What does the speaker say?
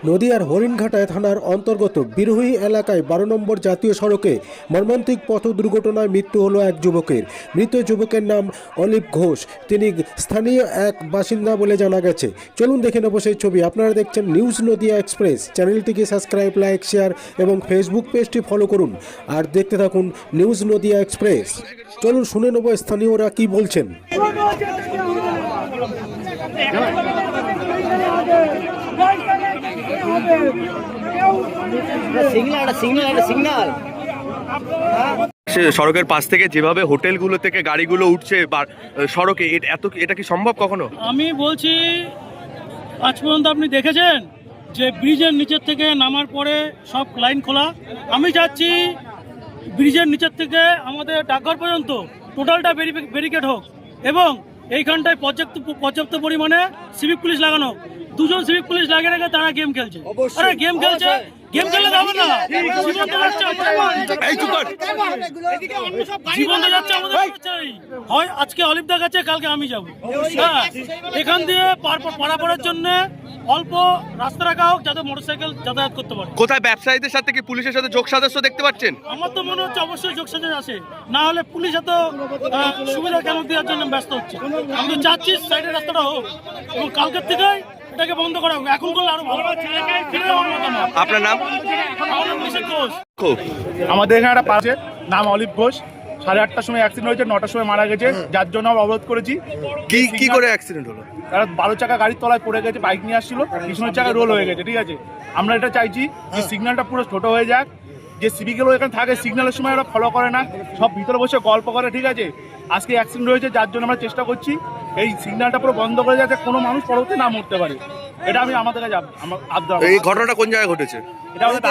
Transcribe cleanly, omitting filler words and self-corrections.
নদিয়ার হরিণঘাটা থানার অন্তর্গত বিরোহী এলাকায় 12 নম্বর জাতীয় সড়কে মর্মান্তিক পথ দুর্ঘটনায় মৃত্যু হলো এক যুবকের। মৃত যুবকের নাম অলিভ ঘোষ। তিনি স্থানীয় এক বাসিন্দা বলে জানা গেছে। চলুন দেখে নেব সেই ছবি। আপনারা দেখছেন নিউজ নদিয়া এক্সপ্রেস। চ্যানেলটিকে সাবস্ক্রাইব, লাইক, শেয়ার এবং ফেসবুক পেজটি ফলো করুন আর দেখতে থাকুন নিউজ নদিয়া এক্সপ্রেস। চলুন শুনে নেব স্থানীয়রা কি বলছেন। সড়কের পাশ থেকে যেভাবে হোটেলগুলো থেকে গাড়িগুলো উঠছে সড়কে, এটা কি সম্ভব কখনো? আমি বলছি, আজ পর্যন্ত আপনি দেখেছেন যে ব্রিজের নিচের থেকে নামার পরে সব লাইন খোলা? আমি চাচ্ছি ব্রিজের নিচের থেকে আমাদের ডাকঘর পর্যন্ত টোটালটা ব্যারিকেড হোক এবং এইখানটায় পর্যাপ্ত পরিমাণে সিভিক পুলিশ লাগানো। 2 জন সিভিক পুলিশ লাগিয়ে রেখে তারা গেম খেলছে। আরে গেম খেলছে, গেম খেললে হবে না। জীবন যাচ্ছে আমাদের। হয় আজকে অলিভদা গেছে, কালকে আমি যাবো। হ্যাঁ, এখান দিয়ে পারাপারের জন্য অল্প রাস্তা রাখা হোক যাতে মোটরসাইকেল যাতায়াত করতে পারে। কোথায় ব্যবসায়ীদের সাথে কি পুলিশের সাথে যোগ সাদস্য দেখতে পাচ্ছেন? আমার তো মনে হচ্ছে অবশ্যই যোগ সাজস আছে, না হলে পুলিশ এত সুবিধা কেন দেওয়ার জন্য ব্যস্ত হচ্ছে। আমি তো চাচ্ছি সাইডের রাস্তাটা হোক এবং কালকের থেকে এটাকে বন্ধ করা হোক। এখন করলে আরো ভালো। আপনার নাম? আমাদের এখানে একটা পাশে নাম অলিভ ঘোষ। 8:30টার সময় অ্যাক্সিডেন্ট হয়েছে, 9টার সময় মারা গেছে, যার জন্য আমরা অবরোধ করেছি। কি করে অ্যাক্সিডেন্ট হলো? তারা 12 চাকা গাড়ির তলায় পড়ে গেছে, বাইক নিয়ে আসছিল, পিছনের চাকা রোল হয়ে গেছে। ঠিক আছে, আমরা এটা চাইছি যে সিগন্যালটা পুরো ছোট হয়ে যাক। যে সিভিকগুলো এখানে থাকে সিগন্যালের সময় ওরা ফলো করে না, সব ভিতরে বসে গল্প করে। ঠিক আছে, আজকে অ্যাক্সিডেন্ট হয়েছে, যার জন্য আমরা চেষ্টা করছি এই সিগন্যালটা পুরো বন্ধ করে যাতে কোনো মানুষ পরবর্তী না মরতে পারে। এটা আমি আমাদের কাছে এই ঘটনাটা কোন জায়গায় ঘটেছে? এটা আমাদের